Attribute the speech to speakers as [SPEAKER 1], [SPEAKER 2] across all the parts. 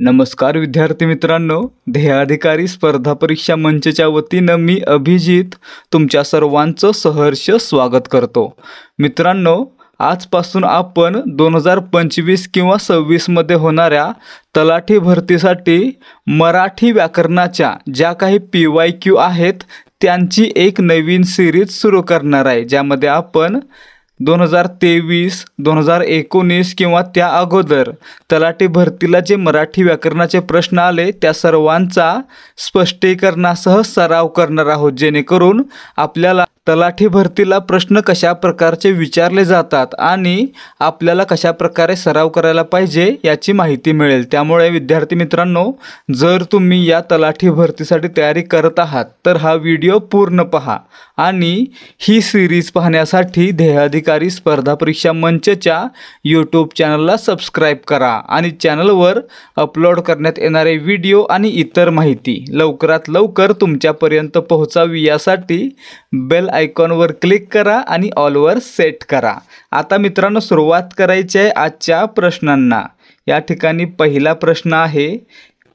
[SPEAKER 1] नमस्कार विद्यार्थी मित्रांनो, ध्येयाधिकारी स्पर्धा परीक्षा मंचच्या वतीनं मी अभिजित तुमच्या सर्वांचं सहर्ष स्वागत करतो। मित्रांनो, आजपासून आपण 2025 किंवा 26 मध्ये होणाऱ्या तलाठी भरतीसाठी मराठी व्याकरणाच्या ज्या काही PYQ आहेत त्यांची एक नवीन सिरीज सुरू करणार आहे, ज्यामध्ये आपण 2023, 2019 किंवा त्या अगोदर तलाठी भरतीला जे मराठी व्याकरणाचे प्रश्न आले त्या सर्वांचा स्पष्टीकरणासह सराव करणार आहोत, जेणेकरून आपल्याला तलाठी भरतीला प्रश्न कशा प्रकारचे विचारले जातात आणि आपल्याला कशा प्रकारे सराव करायला पाहिजे याची माहिती मिळेल। त्यामुळे विद्यार्थी मित्रांनो, जर तुम्ही या तलाठी भरतीसाठी तयारी करत आहात तर हा व्हिडिओ पूर्ण पहा आणि ही सिरीज पाहण्यासाठी ध्येयाधिकारी स्पर्धा परीक्षा मंचच्या यूट्यूब चॅनलला सबस्क्राईब करा आणि चॅनलवर अपलोड करण्यात येणारे व्हिडिओ आणि इतर माहिती लवकरात लवकर तुमच्यापर्यंत पोहोचावी यासाठी बेल आयकॉनवर क्लिक करा आणि ऑलवर सेट करा। आता मित्रांनो, सुरुवात करायची आहे आजच्या प्रश्नांना। या ठिकाणी पहिला प्रश्न आहे,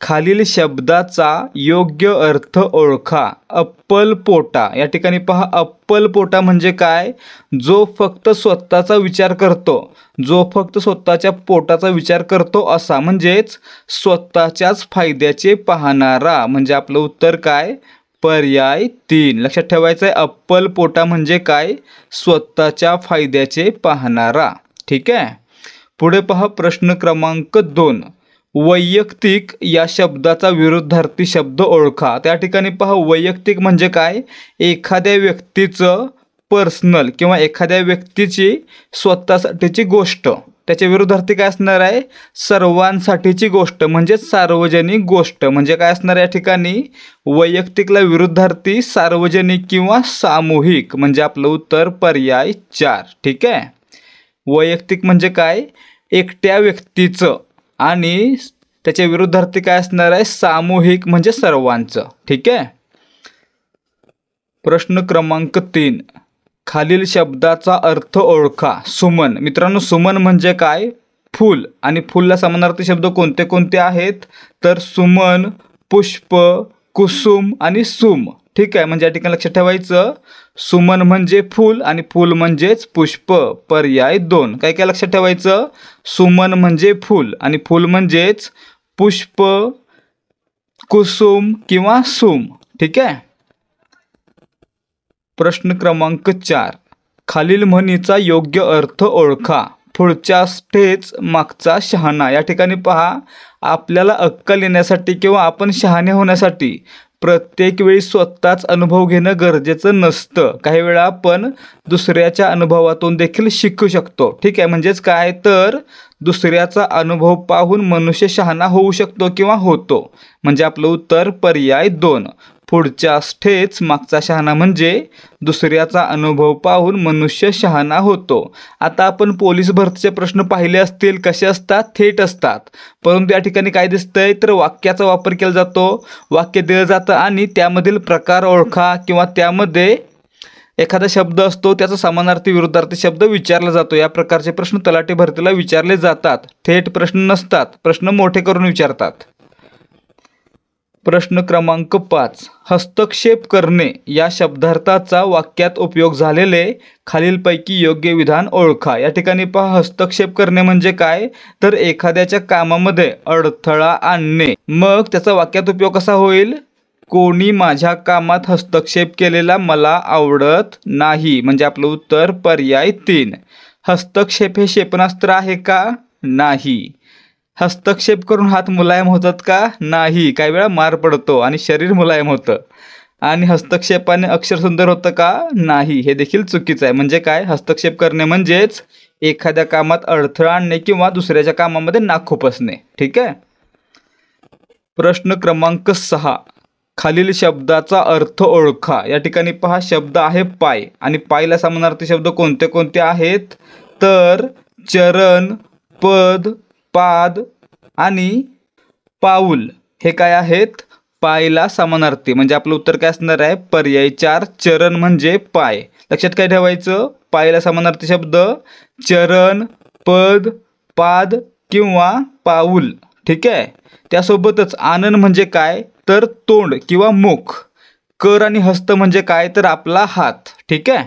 [SPEAKER 1] खालील शब्दाचा योग्य अर्थ ओळखा। अप्पलपोटा। या ठिकाणी पहा, अप्पलपोटा म्हणजे काय? जो फक्त स्वतःचा विचार करतो, जो फक्त स्वतःच्या पोटाचा विचार करतो असा, म्हणजेच स्वतःच्याच फायद्याचे पाहणारा। म्हणजे आपलं उत्तर काय? पर्याय 3। लक्षात ठेवायचं आहे, अप्पलपोटा म्हणजे काय? स्वतःच्या फायद्याचे पाहणारा। ठीक आहे, पुढे पहा प्रश्न क्रमांक 2, वैयक्तिक या शब्दाचा विरुद्धार्थी शब्द ओळखा। त्या ठिकाणी पहा, वैयक्तिक म्हणजे काय? एखाद्या व्यक्तीचं पर्सनल किंवा एखाद्या व्यक्तीची स्वतःसाठीची गोष्ट। त्याच्या विरुद्धार्थी काय असणार आहे? सर्वांसाठीची गोष्ट म्हणजे सार्वजनिक गोष्ट। म्हणजे काय असणार या ठिकाणी? वैयक्तिकला विरुद्धार्थी सार्वजनिक किंवा सामूहिक। म्हणजे आपलं उत्तर पर्याय 4। ठीक आहे, वैयक्तिक म्हणजे काय? एकट्या व्यक्तीचं आणि त्याच्या विरुद्धार्थी काय असणार आहे? सामूहिक म्हणजे सर्वांचं। ठीक आहे, प्रश्न क्रमांक 3, खालील शब्दाचा अर्थ ओळखा। सुमन। मित्रांनो, सुमन म्हणजे काय? फूल, आणि फूलला समानार्थी शब्द कोणते कोणते आहेत? तर सुमन, पुष्प, कुसुम आणि सुम। ठीक आहे, म्हणजे या ठिकाणी लक्षात ठेवायचं, सुमन म्हणजे फूल आणि फूल म्हणजेच पुष्प। पर्याय 2। काय काय लक्षात ठेवायचं? सुमन म्हणजे फूल आणि फूल म्हणजेच पुष्प, कुसुम किंवा सुम। ठीक आहे, प्रश्न क्रमांक 4, खालील म्हणीचा योग्य अर्थ ओळखा। पुढच्या ठेच मागचा शहाणा। या ठिकाणी पहा, आपल्याला अक्कल येण्यासाठी किंवा आपण शहाणे होण्यासाठी प्रत्येक वेळी स्वतःच अनुभव घेणं गरजेचं नसतं। काही वेळा आपण दुसऱ्याच्या अनुभवातून देखील शिकू शकतो। ठीक आहे, म्हणजेच काय? तर दुसऱ्याचा अनुभव पाहून मनुष्य शहाणा होऊ शकतो किंवा होतो। म्हणजे आपलं उत्तर पर्याय 2। पुढच्या ठेच मागचा शहाणा म्हणजे दुसऱ्याचा अनुभव पाहून मनुष्य शहाणा होतो। आता आपण पोलीस भरतीचे प्रश्न पाहिले असतील, कसे असतात? थेट असतात, परंतु या ठिकाणी काय दिसतंय? तर वाक्याचा वापर केला जातो, वाक्य दिलं जातं आणि त्यामधील प्रकार ओळखा किंवा त्यामध्ये एखादा शब्द असतो त्याचा समानार्थी विरुद्धार्थी शब्द विचारला जातो। या प्रकारचे प्रश्न तलाठी भरतीला विचारले जातात। थेट प्रश्न नसतात, प्रश्न मोठे करून विचारतात। प्रश्न क्रमांक 5, हस्तक्षेप करणे या शब्दार्थाचा वाक्यात उपयोग झालेले खालीलपैकी योग्य विधान ओळखा। या ठिकाणी पहा, हस्तक्षेप करणे म्हणजे काय? तर एखाद्याच्या कामामध्ये अडथळा आणणे। मग त्याचा वाक्यात उपयोग कसा होईल? कोणी माझ्या कामात हस्तक्षेप केलेला मला आवडत नाही। म्हणजे आपलं उत्तर पर्याय 3। हस्तक्षेप हे क्षेपणास्त्र आहे का? नाही। हस्तक्षेप करून हात मुलायम होतात का? नाही, काही वेळा मार पडतो आणि शरीर मुलायम होतं। आणि हस्तक्षेपाने अक्षर सुंदर होतं का? नाही, हे देखील चुकीचं आहे। म्हणजे काय? हस्तक्षेप करणे म्हणजेच एखाद्या कामात अडथळा आणणे किंवा दुसऱ्याच्या कामामध्ये नाक खुपसणे। ठीक आहे, प्रश्न क्रमांक 6, खालील शब्दाचा अर्थ ओळखा। या ठिकाणी पहा, शब्द आहे पाय आणि पायला समानार्थी शब्द कोणते कोणते आहेत? तर चरण, पद, पाद आणि पाऊल हे काय आहेत? पायला समानार्थी। म्हणजे आपलं उत्तर काय असणार आहे? पर्याय 4। चरण म्हणजे पाय। लक्षात काय ठेवायचं? पायला समानार्थी शब्द चरण, पद, पाद किंवा पाऊल। ठीक आहे. त्यासोबतच आनन म्हणजे काय तर तोंड किंवा मुख. कर आणि हस्त म्हणजे काय तर आपला हात. ठीक आहे.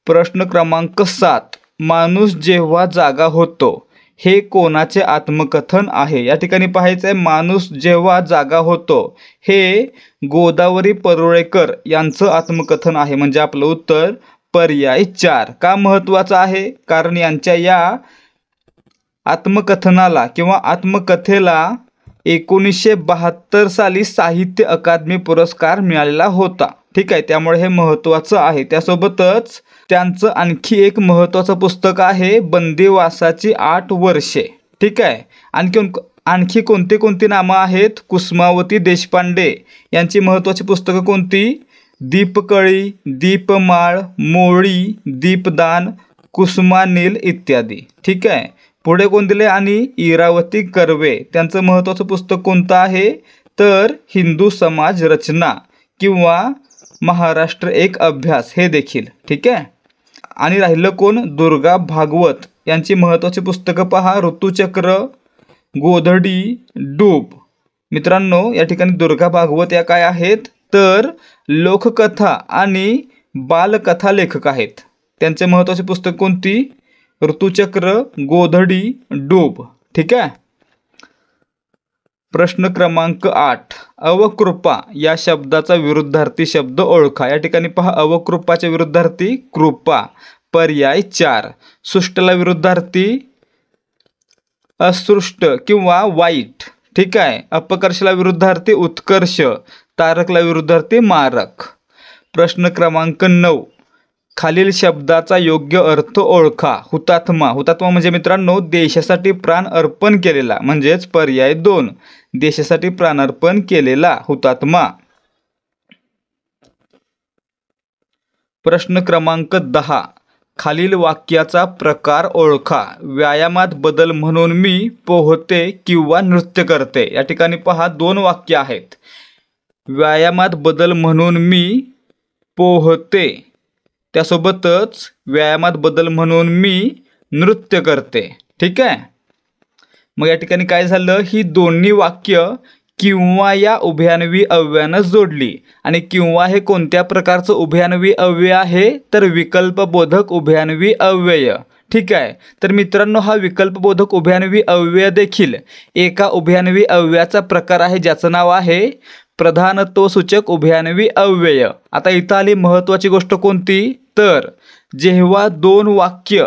[SPEAKER 1] प्रश्न क्रमांक 7, माणूस जेव्हा जागा होतो हे कोणाचे आत्मकथन आहे? या ठिकाणी पाहायचं आहे, माणूस जेव्हा जागा होतो हे गोदावरी परुळेकर यांचं आत्मकथन आहे. म्हणजे आपलं उत्तर पर्याय 4. का महत्त्वाचं आहे? कारण यांच्या या आत्मकथनाला किंवा आत्मकथेला 1972 साली साहित्य अकादमी पुरस्कार मिळालेला होता. ठीक आहे. त्यामुळे हे महत्त्वाचं आहे. त्यासोबतच त्यांचं आणखी एक महत्त्वाचं पुस्तक आहे बंदिवासाची 8 वर्षे. ठीक आहे. आणखी कोणती कोणती नावं आहेत? कुसुमावती देशपांडे यांची महत्त्वाची पुस्तकं कोणती? दीपकळी, दीपमाळ, मोळी, दीपदान, कुसुमानील इत्यादी. ठीक आहे. पुढे कोण दिले? आणि इरावती कर्वे त्यांचं महत्त्वाचं पुस्तक कोणतं आहे तर हिंदू समाज रचना किंवा महाराष्ट्र एक अभ्यास हे देखील. ठीक आहे. आणि राहिलं कोण? दुर्गा भागवत यांची महत्त्वाची पुस्तकं पहा, ऋतुचक्र, गोधडी, डूब. मित्रांनो या ठिकाणी दुर्गा भागवत या काय आहेत तर लोककथा आणि बालकथा लेखक आहेत. त्यांचे महत्त्वाचे पुस्तक कोणती? ऋतुचक्र, गोधडी, डूब. ठीक आहे. प्रश्न क्रमांक 8, अवकृपा या शब्दाचा विरुद्धार्थी शब्द ओळखा. या ठिकाणी पहा, अवकृपाच्या विरुद्धार्थी कृपा. पर्याय 4. सृष्टला विरुद्धार्थी असृष्ट किंवा वाईट. ठीक आहे. अपकर्षला विरुद्धार्थी उत्कर्ष. तारकला विरुद्धार्थी मारक. प्रश्न क्रमांक 9, खालील शब्दाचा योग्य अर्थ ओळखा. हुतात्मा. हुतात्मा म्हणजे मित्रांनो देशासाठी प्राण अर्पण केलेला. म्हणजेच पर्याय 2. देशासाठी प्राण अर्पण केलेला हुतात्मा. प्रश्न क्रमांक 10, खालील वाक्याचा प्रकार ओळखा. व्यायामात बदल म्हणून मी पोहते किंवा नृत्य करते. या ठिकाणी पहा 2 वाक्य आहेत. व्यायामात बदल म्हणून मी पोहते, त्यासोबतच व्यायामात बदल म्हणून मी नृत्य करते. ठीक आहे. मग या ठिकाणी काय झालं? ही दोन्ही वाक्य किंवा या उभयान्वी अव्ययानं जोडली. आणि किंवा हे कोणत्या प्रकारचं उभयान्वी अव्यय आहे तर विकल्पबोधक उभयान्वी अव्यय. ठीक आहे. तर मित्रांनो हा विकल्पबोधक उभयान्वी अव्यय देखील एका उभयान्वी अव्ययाचा प्रकार आहे ज्याचं नाव आहे प्रधानत्वसूचक उभयान्वी अव्यय. आता इथं आली महत्त्वाची गोष्ट कोणती तर जेव्हा 2 वाक्य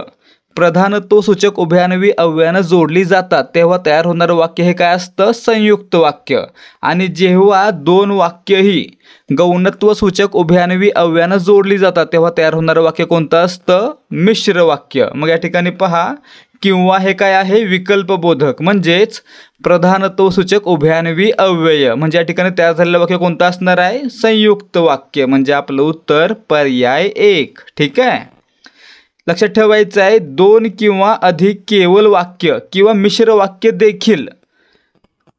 [SPEAKER 1] प्रधानत्वसूचक उभयान्वी अव्ययानं जोडली जातात तेव्हा तयार होणारं वाक्य हे काय असतं? संयुक्त वाक्य. आणि जेव्हा 2 वाक्य ही गौणत्वसूचक उभयान्वी अव्ययानं जोडली जातात तेव्हा तयार होणारं वाक्य कोणतं असतं? मिश्र वाक्य. मग या ठिकाणी पहा किंवा हे काय आहे? विकल्पबोधक म्हणजेच प्रधानत्वसूचक उभयान्वी अव्यय. म्हणजे या ठिकाणी तयार झालेलं वाक्य कोणतं असणार आहे? संयुक्त वाक्य. म्हणजे आपलं उत्तर पर्याय 1. ठीक आहे. लक्षात ठेवायचं आहे 2 किंवा अधिक केवळ वाक्य किंवा मिश्र वाक्य देखील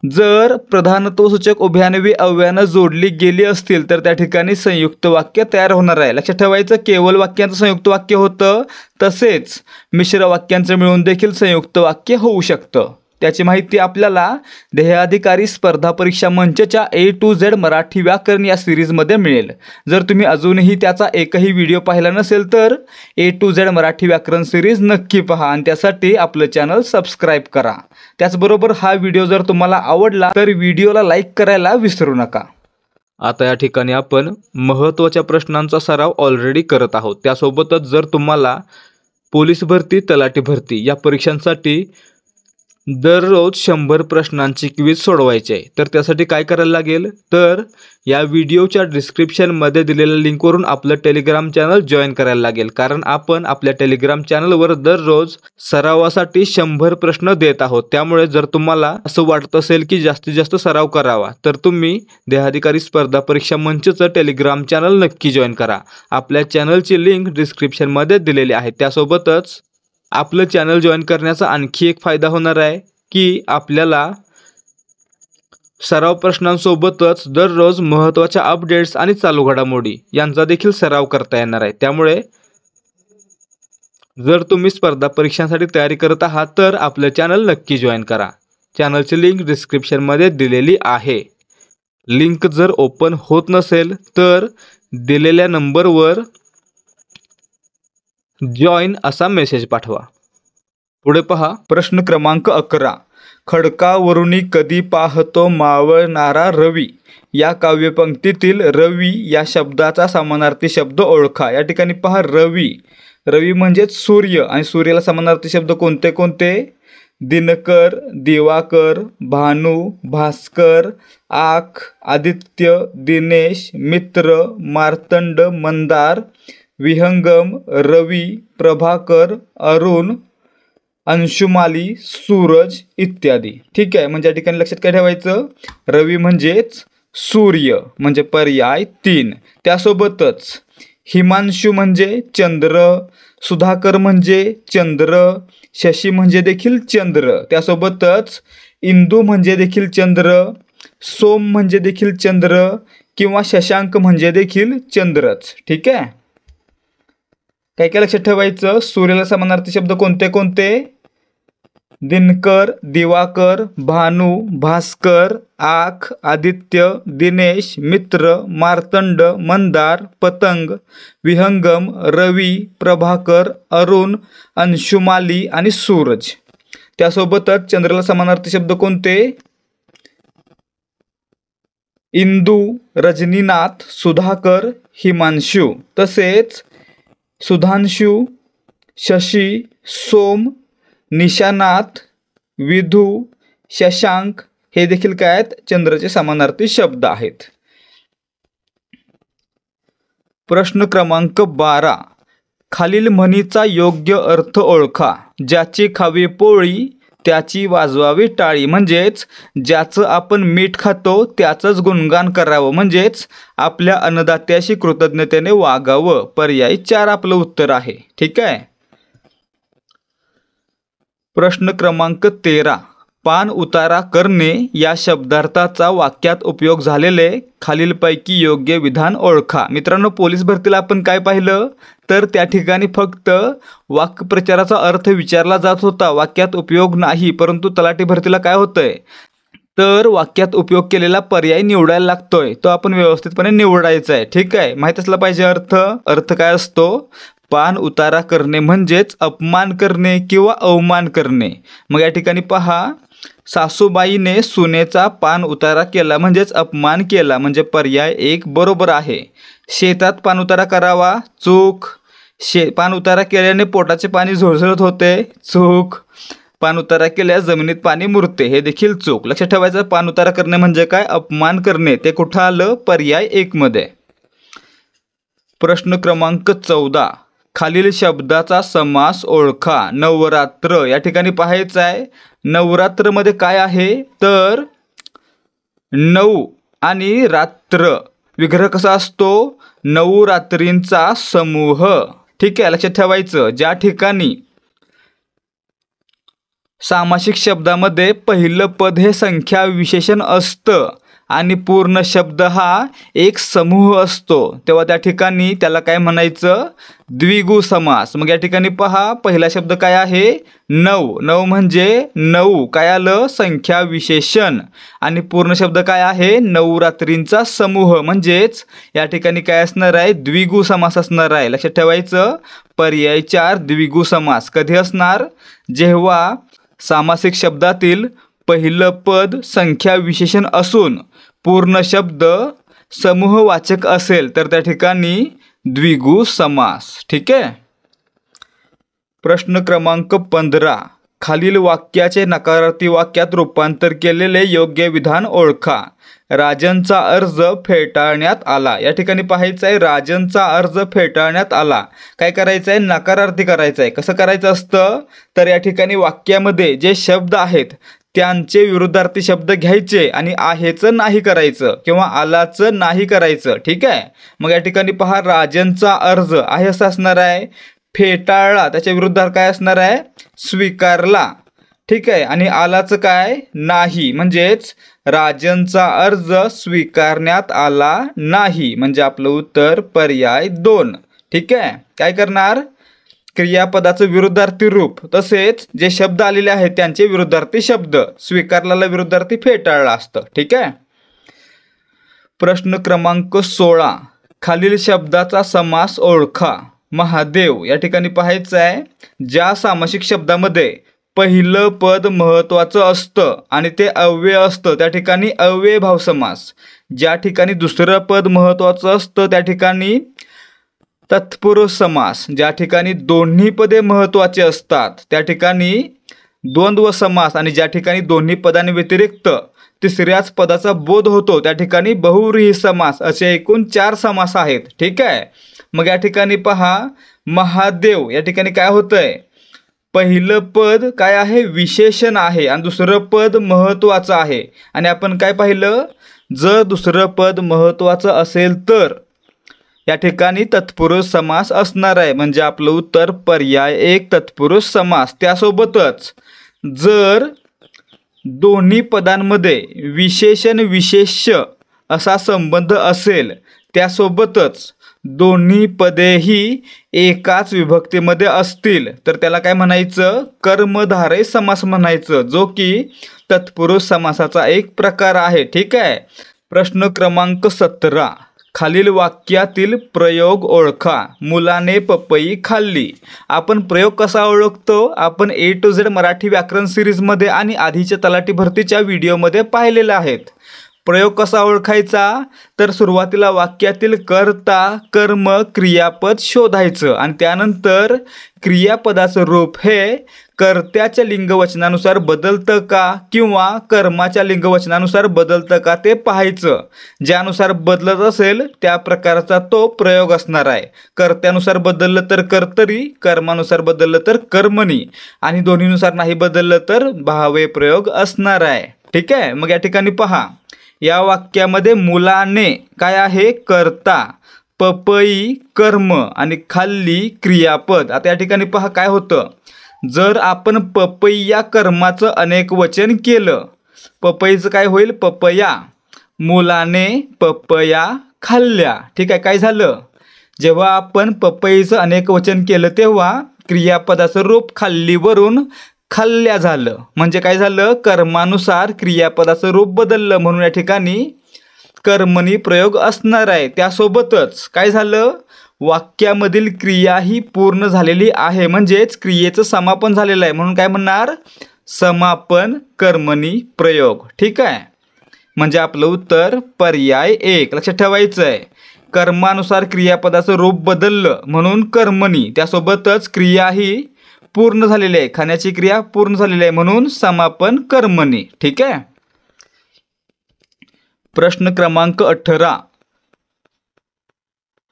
[SPEAKER 1] जर प्रधानत्वसूचक उभयान्वी अव्ययानं जोडली गेली असतील तर त्या ठिकाणी संयुक्त वाक्य तयार होणार आहे. लक्षात ठेवायचं केवळ वाक्यांचं संयुक्त वाक्य होतं, तसेच मिश्र वाक्यांचं मिळून देखील संयुक्त वाक्य होऊ शकतं. त्याची माहिती आपल्याला ध्येयाधिकारी स्पर्धा परीक्षा मंचच्या A to Z मराठी व्याकरण या सिरीजमध्ये मिळेल. जर तुम्ही अजूनही त्याचा एकही व्हिडिओ पाहिला नसेल तर A to Z मराठी व्याकरण सिरीज नक्की पहा आणि त्यासाठी आपलं चॅनल सबस्क्राईब करा. त्याचबरोबर हा व्हिडिओ जर तुम्हाला आवडला तर व्हिडिओला लाईक करायला विसरू नका. आता या ठिकाणी आपण महत्त्वाच्या प्रश्नांचा सराव ऑलरेडी करत आहोत. त्यासोबतच जर तुम्हाला पोलीस भरती, तलाठी भरती या परीक्षांसाठी दररोज 100 प्रश्नांची क्विज सोडवायची आहे तर त्यासाठी काय करायला लागेल तर या व्हिडिओच्या डिस्क्रिप्शनमध्ये दिलेल्या लिंकवरून आपलं टेलिग्राम चॅनल जॉईन करायला लागेल. कारण आपण आपल्या टेलिग्राम चॅनलवर दररोज सरावासाठी 100 प्रश्न देत आहोत. त्यामुळे जर तुम्हाला असं वाटत असेल की जास्तीत जास्त सराव करावा तर तुम्ही ध्येयाधिकारी स्पर्धा परीक्षा मंचचं टेलिग्राम चॅनल नक्की जॉईन करा. आपल्या चॅनलची लिंक डिस्क्रिप्शनमध्ये दिलेली आहे. त्यासोबतच आपलं चॅनल जॉईन करण्याचा आणखी एक फायदा होणार आहे की आपल्याला सराव प्रश्नांसोबतच दररोज महत्त्वाच्या अपडेट्स आणि चालू घडामोडी यांचा देखील सराव करता येणार आहे. त्यामुळे जर तुम्ही स्पर्धा परीक्षांसाठी तयारी करत आहात तर आपलं चॅनल नक्की जॉईन करा.
[SPEAKER 2] चॅनलची लिंक डिस्क्रिप्शनमध्ये दिलेली आहे. लिंक जर ओपन होत नसेल तर दिलेल्या नंबरवर जॉईन असा मेसेज पाठवा. पुढे पहा.
[SPEAKER 1] प्रश्न क्रमांक 11. खडकावरुनी कधी पाहतो मावळणारा रवी या काव्यपंक्तीतील रवी या शब्दाचा समानार्थी शब्द ओळखा. या ठिकाणी पहा रवी. रवी म्हणजेच सूर्य आणि सूर्याला समानार्थी शब्द कोणते कोणते? दिनकर, दिवाकर, भानू, भास्कर, आख, आदित्य, दिनेश, मित्र, मार्तंड, मंदार, विहंगम, रवी, प्रभाकर, अरुण, अंशुमाली, सूरज इत्यादी. ठीक आहे. म्हणजे या ठिकाणी लक्षात काय ठेवायचं? रवी म्हणजेच सूर्य म्हणजे पर्याय 3. त्यासोबतच हिमांशू म्हणजे चंद्र, सुधाकर म्हणजे चंद्र, शशी म्हणजे देखील चंद्र, त्यासोबतच इंदू म्हणजे देखील चंद्र, सोम म्हणजे देखील चंद्र किंवा शशांक म्हणजे देखील चंद्रच. ठीक आहे. काय काय लक्षात ठेवायचं? सूर्याला समानार्थी शब्द कोणते कोणते? दिनकर, दिवाकर, भानू, भास्कर, आख, आदित्य, दिनेश, मित्र, मार्तंड, मंदार, पतंग, विहंगम, रवी, प्रभाकर, अरुण, अंशुमाली आणि सूरज. त्यासोबतच चंद्राला समानार्थी शब्द कोणते? इंदू, रजनीनाथ, सुधाकर, हिमांशू. तसेच सुधांशू, शशी, सोम, निशानाथ, विधू, शशांक हे देखील काय आहेत? चंद्राचे समानार्थी शब्द आहेत. प्रश्न क्रमांक 12. खालील म्हणीचा योग्य अर्थ ओळखा. ज्याची खावी पोळी त्याची वाजवावी टाळी. म्हणजेच ज्याचं आपण मीठ खातो त्याचंच गुणगान करावं, म्हणजेच आपल्या अन्नदात्याशी कृतज्ञतेने वागावं. पर्याय 4 आपलं उत्तर आहे. ठीक आहे. प्रश्न क्रमांक 13. पान उतारा करणे या शब्दार्थाचा वाक्यात उपयोग झालेले खालीलपैकी योग्य विधान ओळखा. मित्रांनो, पोलीस भरतीला आपण काय पाहिलं तर त्या ठिकाणी फक्त वाक्प्रचाराचा अर्थ विचारला जात होता, वाक्यात उपयोग नाही. परंतु तलाठी भरतीला काय होतंय तर वाक्यात उपयोग केलेला पर्याय निवडायला लागतोय, तो आपण व्यवस्थितपणे निवडायचा आहे. ठीक आहे. माहीत असला पाहिजे अर्थ काय असतो? पान उतारा करणे म्हणजेच अपमान करणे किंवा अवमान करणे. मग या ठिकाणी पहा, सासूबाईने सुनेचा पान उतारा केला म्हणजेच अपमान केला, म्हणजे पर्याय 1 बरोबर आहे. शेतात पान उतारा करावा, चूक. पान उतारा केल्याने पोटाचे पाणी झुळझुळत होते, चूक. पान उतारा केल्यास जमिनीत पाणी मुरते, हे देखील चूक. लक्षात ठेवायचं, पान उतारा करणे म्हणजे काय? अपमान करणे. ते कुठं आलं? पर्याय 1 मध्ये. प्रश्न क्रमांक 14. खालील शब्दाचा समास ओळखा. नवरात्र. या ठिकाणी पाहायचं आहे नवरात्र मध्ये काय आहे तर नऊ आणि रात्र विग्रह कसा असतो? 9 रात्रींचा समूह. ठीक आहे. लक्षात ठेवायचं, ज्या ठिकाणी सामासिक शब्दामध्ये पहिलं पद हे संख्या विशेषण असतं आणि पूर्ण शब्द हा एक समूह असतो, तेव्हा त्या ठिकाणी त्याला काय म्हणायचं? द्विगु समास. मग या ठिकाणी पहा, पहिला शब्द काय आहे? 9. 9 म्हणजे 9 काय आलं? संख्या विशेषण. आणि पूर्ण शब्द काय आहे? 9 रात्रींचा समूह. म्हणजेच या ठिकाणी काय असणार आहे? द्विगु समास असणार आहे. लक्षात ठेवायचं, पर्याय 4 द्विगु समास. कधी असणार? जेव्हा सामासिक शब्दातील पहिलं पद संख्या विशेषण असून पूर्ण शब्द समूहवाचक असेल तर त्या ठिकाणी द्विगु समास. ठीक आहे. प्रश्न क्रमांक 15. खालील वाक्याचे नकारार्थी वाक्यात रूपांतर केलेले योग्य विधान ओळखा. राजनचा अर्ज फेटाळण्यात आला. या ठिकाणी पाहायचं आहे राजनचा अर्ज फेटाळण्यात आला. काय करायचं आहे? नकारार्थी करायचं आहे. कसं करायचं असतं तर या ठिकाणी वाक्यामध्ये जे शब्द आहेत त्यांचे विरुद्धार्थी शब्द घ्यायचे आणि आहेचं नाही करायचं किंवा आलाचं नाही करायचं. ठीक आहे. मग या ठिकाणी पहा, राजनचा अर्ज आहे असं असणार आहे, फेटाळला त्याच्या विरुद्धार्थ काय असणार आहे? स्वीकारला. ठीक आहे. आणि आलाचं काय? नाही. म्हणजेच राजनचा अर्ज स्वीकारण्यात आला नाही, म्हणजे आपलं उत्तर पर्याय 2. ठीक आहे. काय करणार? क्रियापदाचं विरुद्धार्थी रूप तसेच जे शब्द आलेले आहेत त्यांचे विरुद्धार्थी शब्द स्वीकारलेला विरुद्धार्थी फेटाळला असतं. ठीक आहे. प्रश्न क्रमांक 16. खालील शब्दाचा समास ओळखा. महादेव या ठिकाणी पाहायचं आहे, ज्या सामासिक शब्दामध्ये पहिलं पद महत्त्वाचं असतं आणि ते अव्यय असतं त्या ठिकाणी अव्ययभाव समास. ज्या ठिकाणी दुसरं पद महत्त्वाचं असतं त्या ठिकाणी तत्पुरुष समास. ज्या ठिकाणी दोन्ही पदे महत्त्वाचे असतात त्या ठिकाणी द्वंद्व समास. आणि ज्या ठिकाणी दोन्ही पदांव्यतिरिक्त तिसऱ्याच पदाचा बोध होतो त्या ठिकाणी बहुव्रीही समास. असे एकूण 4 समास आहेत. ठीक आहे. मग या ठिकाणी पहा, महादेव या ठिकाणी काय होतंय, पहिलं पद काय आहे, विशेषण आहे आणि दुसरं पद महत्त्वाचं आहे. आणि आपण काय पाहिलं, जर दुसरं पद महत्त्वाचं असेल तर या ठिकाणी तत्पुरुष समास असणार आहे. म्हणजे आपलं उत्तर पर्याय 1 तत्पुरुष समास. त्यासोबतच जर दोन्ही पदांमध्ये विशेषण विशेष्य असा संबंध असेल, त्यासोबतच दोन्ही पदेही एकाच विभक्तीमध्ये असतील तर त्याला काय म्हणायचं, कर्मधारय समास म्हणायचं, जो की तत्पुरुष समासाचा एक प्रकार आहे. ठीक आहे. प्रश्न क्रमांक 17. खालील वाक्यातील प्रयोग ओळखा. मुलाने पपई खाल्ली. आपण प्रयोग कसा ओळखतो, आपण A to Z मराठी व्याकरण सिरीजमध्ये आणि आधीच्या तलाठी भरतीच्या व्हिडिओमध्ये पाहिलेले आहेत. प्रयोग कसा ओळखायचा, तर सुरुवातीला वाक्यातील कर्ता कर्म क्रियापद शोधायचं आणि त्यानंतर क्रियापदाचं रूप हे कर्त्याच्या लिंगवचनानुसार बदलतं का किंवा कर्माच्या लिंगवचनानुसार बदलतं का ते पाहायचं. ज्यानुसार बदलत असेल त्या प्रकारचा तो प्रयोग असणार आहे. कर्त्यानुसार बदललं तर कर्तरी, कर्मानुसार बदललं तर कर्मणी आणि दोन्हीनुसार नाही बदललं तर भावे प्रयोग असणार आहे. ठीक आहे. मग या ठिकाणी पहा, या वाक्यामध्ये मुलाने काय आहे, कर्ता, पपई कर्म आणि खाल्ली क्रियापद. आता या ठिकाणी पहा काय होतं, जर आपण पपई या कर्माचं अनेक वचन केलं, पपईचं काय होईल, पपया. मुलाने पपया खाल्ल्या. ठीक आहे. काय झालं, जेव्हा आपण पपईचं अनेक वचन केलं तेव्हा क्रियापदाचं रूप खाल्लीवरून खाल्ल्या झालं. म्हणजे काय झालं, कर्मानुसार क्रियापदाचं रूप बदललं म्हणून या ठिकाणी कर्मणी प्रयोग असणार आहे. त्यासोबतच काय झालं, वाक्यामधील क्रिया ही पूर्ण झालेली आहे, म्हणजेच क्रियेचं समापन झालेलं आहे म्हणून काय म्हणणार, समापन कर्मणी प्रयोग. ठीक आहे. म्हणजे आपलं उत्तर पर्याय 1. लक्षात ठेवायचं आहे, कर्मानुसार क्रियापदाचं रूप बदललं म्हणून कर्मणी. त्यासोबतच क्रिया ही पूर्ण झालेली आहे, खाण्याची क्रिया पूर्ण झालेली आहे म्हणून समापन कर्मणी. ठीक आहे. प्रश्न क्रमांक 18.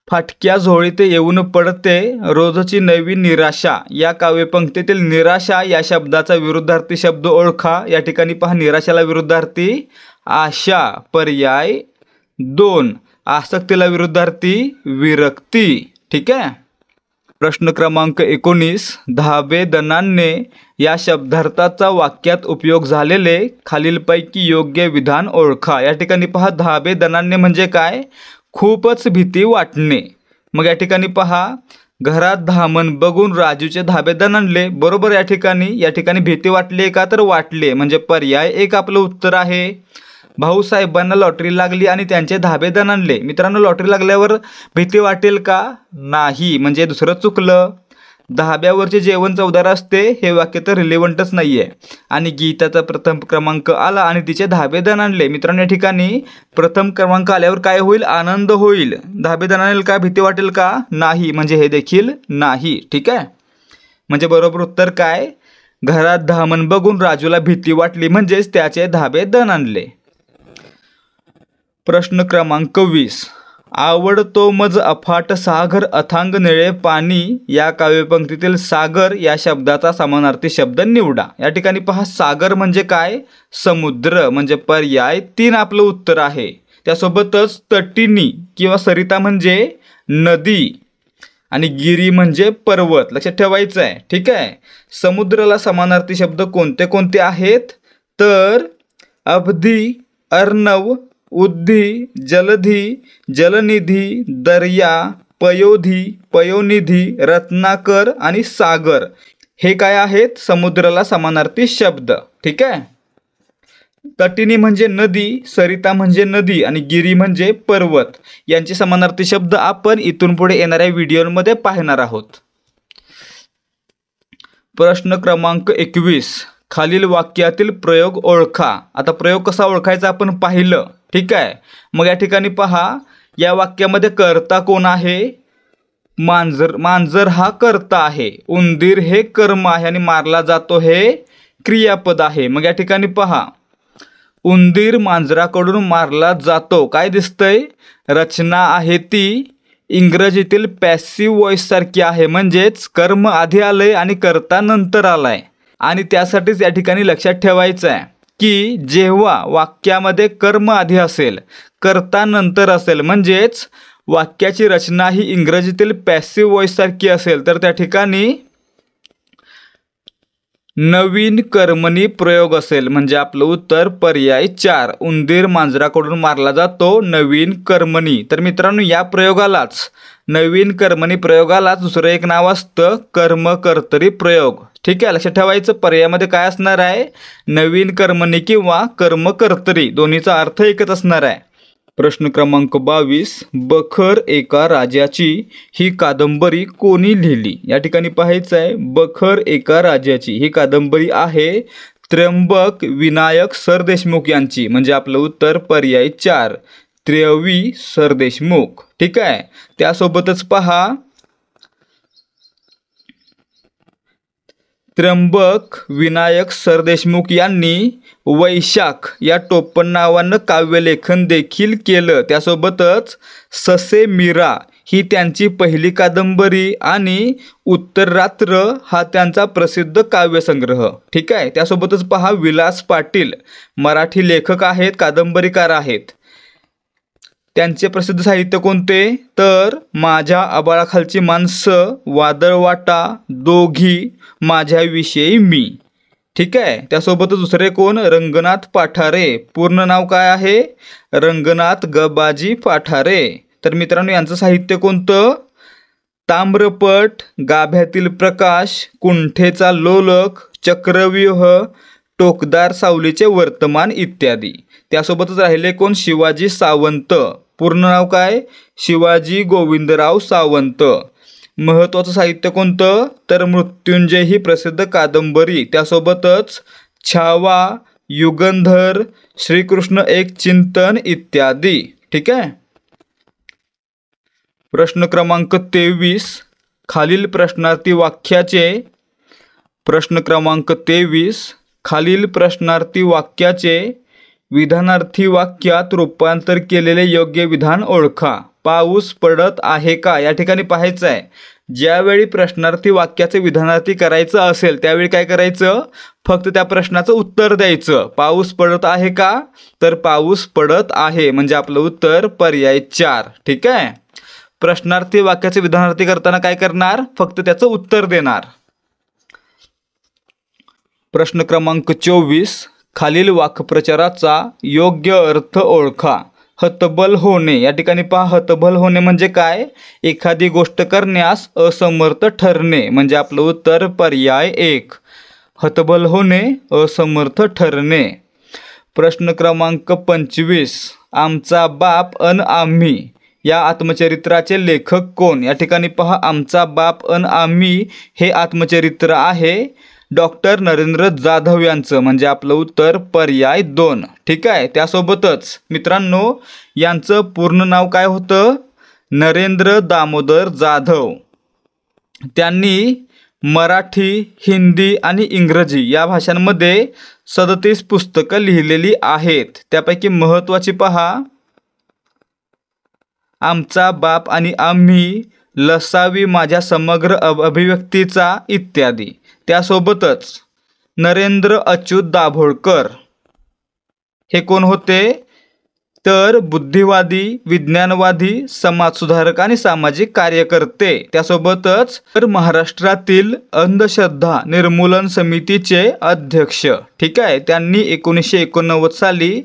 [SPEAKER 1] फाटक्या झोळीत येऊन पडते रोजची नवी निराशा. या काव्यपंक्तीतील निराशा या शब्दाचा विरुद्धार्थी शब्द ओळखा. या ठिकाणी पहा, निराशाला विरुद्धार्थी आशा. पर्याय 2. आसक्तीला विरुद्धार्थी विरक्ती. ठीक आहे. प्रश्न क्रमांक 19. धाबेदनाने या शब्दार्थाचा वाक्यात उपयोग झालेले खालीलपैकी योग्य विधान ओळखा. या ठिकाणी पहा, धाबेदनाने म्हणजे काय, खूपच भीती वाटणे. मग या ठिकाणी पहा, घरात धामण बघून राजूचे धाबे दणाणले. बरोबर. या ठिकाणी भीती वाटली का, तर वाटले. म्हणजे पर्याय 1 आपलं उत्तर आहे. भाऊसाहेबांना लॉटरी लागली आणि त्यांचे धाबे दणाणले. मित्रांनो, लॉटरी लागल्यावर भीती वाटेल का, नाही. म्हणजे दुसरं चुकलं. धाब्यावरचे जेवण चवदार असते हे वाक्य तर रिलेव्हंटच नाही आहे. आणि गीताचा प्रथम क्रमांक आला आणि तिचे धाबे दणाणले. मित्रांनो, या ठिकाणी प्रथम क्रमांक आल्यावर काय होईल, आनंद होईल. धाबे दणाणेल का, भीती वाटेल का, नाही. म्हणजे हे देखील नाही. ठीक आहे. म्हणजे बरोबर उत्तर काय, घरात धामण बघून राजूला भीती वाटली म्हणजेच त्याचे धाबे दणाणले. प्रश्न क्रमांक 20. आवडतो मज अफाट सागर अथांग निळे पाणी. या काव्यपंक्तीतील सागर या शब्दाचा समानार्थी शब्द निवडा. या ठिकाणी पहा, सागर म्हणजे काय, समुद्र. म्हणजे पर्याय 3 आपलं उत्तर आहे. त्यासोबतच तटिनी किंवा सरिता म्हणजे नदी आणि गिरी म्हणजे पर्वत. लक्षात ठेवायचं आहे. ठीक आहे. समुद्राला समानार्थी शब्द कोणते कोणते आहेत, तर अब्धी, अर्णव, उद्धी, जलधी, जलनिधी, दर्या पयोधी, पयोनिधी, रत्नाकर आणि सागर हे काय आहेत? समुद्राला समानार्थी शब्द. ठीक आहे. तटिनी म्हणजे नदी, सरिता म्हणजे नदी आणि गिरी म्हणजे पर्वत. यांचे समानार्थी शब्द आपण इथून पुढे येणाऱ्या व्हिडिओमध्ये पाहणार आहोत. प्रश्न क्रमांक 21. खालील वाक्यातील प्रयोग ओळखा. आता प्रयोग कसा ओळखायचा आपण पाहिलं. ठीक आहे. मग या ठिकाणी पहा, या वाक्यामध्ये कर्ता कोण आहे? मांजर हा कर्ता आहे. उंदीर हे कर्म आहे आणि मारला जातो हे क्रियापद आहे. मग या ठिकाणी पहा, उंदीर मांजराकडून मारला जातो. काय दिसतंय? रचना आहे ती इंग्रजीतील पॅसिव्ह व्हॉइस सारखी आहे, म्हणजेच कर्म आधी आलंय आणि कर्ता नंतर आलाय. आणि त्यासाठीच या ठिकाणी लक्षात ठेवायचं आहे की जेव्हा वाक्यामध्ये कर्म आधी असेल, कर्ता नंतर असेल, म्हणजेच वाक्याची रचना ही इंग्रजीतील पॅसिव्ह व्हॉइस सारखी असेल, तर त्या ठिकाणी नवीन कर्मणी प्रयोग असेल. म्हणजे आपलं उत्तर पर्याय 4. उंदीर मांजराकडून मारला जातो नवीन कर्मणी. तर मित्रांनो, या प्रयोगालाच, नवीन कर्मणी प्रयोगालाच दुसरं एक नाव असतं कर्मकर्तरी प्रयोग. ठीक आहे. लक्षात ठेवायचं, पर्यायामध्ये काय असणार आहे? नवीन कर्मणी किंवा कर्मकर्तरी, दोन्हीचा अर्थ एकच असणार आहे. प्रश्न क्रमांक 22. बखर एका राजाची ही कादंबरी कोणी लिहिली? या ठिकाणी पाहायचं आहे, बखर एका राजाची ही कादंबरी आहे त्र्यंबक विनायक सरदेशमुख यांची. म्हणजे आपलं उत्तर पर्याय 4. त्र्यवी सरदेशमुख. ठीक आहे. त्यासोबतच पहा, त्र्यंबक विनायक सरदेशमुख यांनी वैशाख या टोपणनावानं काव्यलेखन देखील केलं. त्यासोबतच ससे मीरा ही त्यांची पहिली कादंबरी आणि उत्तररात्र हा त्यांचा प्रसिद्ध काव्यसंग्रह. ठीक आहे. त्यासोबतच पहा, विलास पाटील मराठी लेखक आहेत, कादंबरीकार आहेत. त्यांचे प्रसिद्ध साहित्य कोणते? तर माझ्या आबाळाखालची माणसं, वादळवाटा, दोघी, माझ्याविषयी मी. ठीक आहे. त्यासोबतच दुसरे कोण? रंगनाथ पाठारे. पूर्ण नाव काय आहे? रंगनाथ गबाजी पाठारे. तर मित्रांनो, यांचं साहित्य कोणतं? ताम्रपट, गाभ्यातील प्रकाश, कुंठेचा लोलक, चक्रव्यूह, टोकदार सावलीचे वर्तमान इत्यादी. त्यासोबतच राहिले कोण? शिवाजी सावंत. पूर्ण नाव काय? शिवाजी गोविंदराव सावंत. महत्त्वाचं साहित्य कोणतं? तर मृत्युंजय ही प्रसिद्ध कादंबरी. त्यासोबतच छावा, युगंधर, श्रीकृष्ण एक चिंतन इत्यादी. ठीक आहे. प्रश्न क्रमांक 23. खालील प्रश्नार्थी वाक्याचे प्रश्न क्रमांक 23. खालील प्रश्नार्थी वाक्याचे विधानार्थी वाक्यात रूपांतर केलेले योग्य विधान ओळखा. पाऊस पडत आहे का? या ठिकाणी पाहायचं आहे, ज्यावेळी प्रश्नार्थी वाक्याचे विधानार्थी करायचं असेल त्यावेळी काय करायचं? फक्त त्या प्रश्नाचं उत्तर द्यायचं. पाऊस पडत आहे का? तर पाऊस पडत आहे. म्हणजे आपलं उत्तर पर्याय 4. ठीक आहे. प्रश्नार्थी वाक्याचे विधानार्थी करताना काय करणार? फक्त त्याचं उत्तर देणार. प्रश्न क्रमांक 24. खालील वाक्प्रचाराचा योग्य अर्थ ओळखा. हतबल होणे. या ठिकाणी पहा, हतबल होणे म्हणजे काय? एखादी गोष्ट करण्यास असमर्थ ठरणे. म्हणजे आपलं उत्तर पर्याय 1. हतबल होणे, असमर्थ ठरणे. प्रश्न क्रमांक 25. आमचा बाप अन आम्ही या आत्मचरित्राचे लेखक कोण? या ठिकाणी पहा, आमचा बाप अन आम्ही हे आत्मचरित्र आहे डॉक्टर नरेंद्र जाधव यांचं. म्हणजे आपलं उत्तर पर्याय 2. ठीक आहे. त्यासोबतच मित्रांनो, यांचं पूर्ण नाव काय होतं? नरेंद्र दामोदर जाधव. त्यांनी मराठी, हिंदी आणि इंग्रजी या भाषांमध्ये 37 पुस्तकं लिहिलेली आहेत. त्यापैकी महत्त्वाची पहा, आमचा बाप आणि आम्ही, लसावी माझ्या समग्र अभिव्यक्तीचा इत्यादी. त्यासोबतच नरेंद्र अच्युत दाभोळकर हे कोण होते? तर बुद्धिवादी, विज्ञानवादी, समाजसुधारक आणि सामाजिक कार्यकर्ते. त्यासोबतच तर महाराष्ट्रातील अंधश्रद्धा निर्मूलन समितीचे अध्यक्ष. ठीक आहे. त्यांनी 1989 साली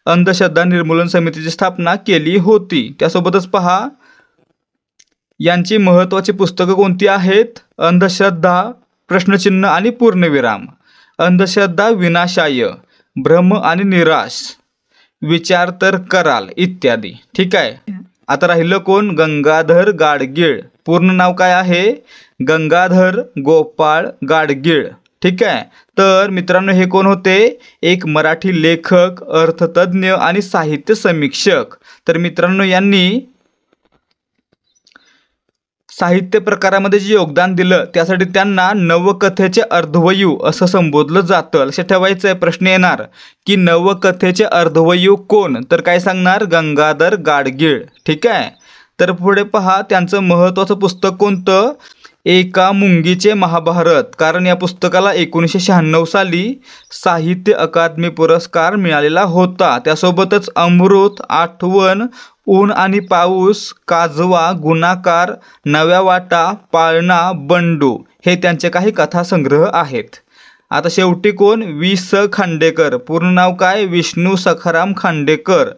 [SPEAKER 1] अंधश्रद्धा निर्मूलन समितीची स्थापना केली होती. त्यासोबतच पहा, यांची महत्त्वाची पुस्तकं कोणती आहेत? अंधश्रद्धा, प्रश्नचिन्ह आणि पूर्णविराम. अंधश्रद्धा विनाशाय, भ्रम आणि निराश, विचार तर कराल इत्यादी. ठीक आहे. आता राहिलं कोण? गंगाधर गाडगीळ. पूर्ण नाव काय आहे? गंगाधर गोपाळ गाडगीळ. ठीक आहे. तर मित्रांनो हे कोण होते? एक मराठी लेखक, अर्थतज्ञ आणि साहित्य समीक्षक. तर मित्रांनो यांनी साहित्य प्रकारामध्ये जे योगदान दिलं त्यासाठी त्यांना नवकथेचे अर्धवयू असं संबोधलं जातं. लक्षात ठेवायचं आहे. प्रश्न येणार की नवकथेचे अर्धवयू कोण? तर काय सांगणार? गंगाधर गाडगीळ. ठीक आहे. तर पुढे पहा, त्यांचं महत्त्वाचं पुस्तक कोणतं? एका मुंगीचे महाभारत. कारण या पुस्तकाला 1996 साली साहित्य अकादमी पुरस्कार मिळालेला होता. त्यासोबतच अमृत, आठवण, ऊन आणि पाऊस, काजवा, गुणाकार, नव्या वाटा, पाळणा, बंडू हे त्यांचे काही कथासंग्रह आहेत. आता शेवटी कोण? वि. स. खांडेकर. पूर्ण नाव काय? विष्णू सखाराम खांडेकर.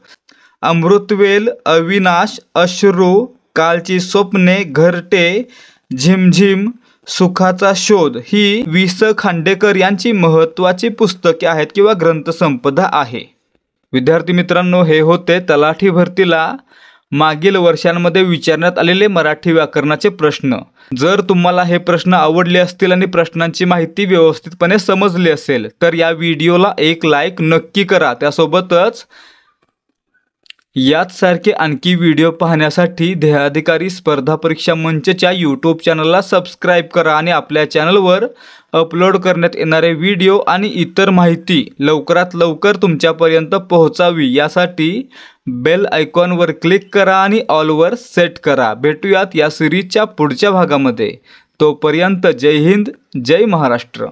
[SPEAKER 1] अमृतवेल, अविनाश, अश्रू, कालची स्वप्ने, घरटे, झिमझिम, सुखाचा शोध ही वि. स. खांडेकर यांची महत्त्वाची पुस्तके आहेत किंवा ग्रंथसंपदा आहे. विद्यार्थी मित्रांनो, हे होते तलाठी भरतीला मागील वर्षांमध्ये विचारण्यात आलेले मराठी व्याकरणाचे प्रश्न. जर तुम्हाला हे प्रश्न आवडले असतील आणि प्रश्नांची माहिती व्यवस्थितपणे समजली असेल तर या व्हिडिओला एक लाईक नक्की करा. त्यासोबतच याचसारखे आणखी व्हिडिओ पाहण्यासाठी ध्येयाधिकारी स्पर्धा परीक्षा मंचच्या यूट्यूब चॅनलला सबस्क्राईब करा आणि आपल्या चॅनलवर अपलोड करण्यात येणारे व्हिडिओ आणि इतर माहिती लवकरात लवकर तुमच्यापर्यंत पोहोचावी यासाठी बेल आयकॉनवर क्लिक करा आणि ऑलवर सेट करा. भेटूयात या सिरीजच्या पुढच्या भागामध्ये. तोपर्यंत जय हिंद, जय महाराष्ट्र.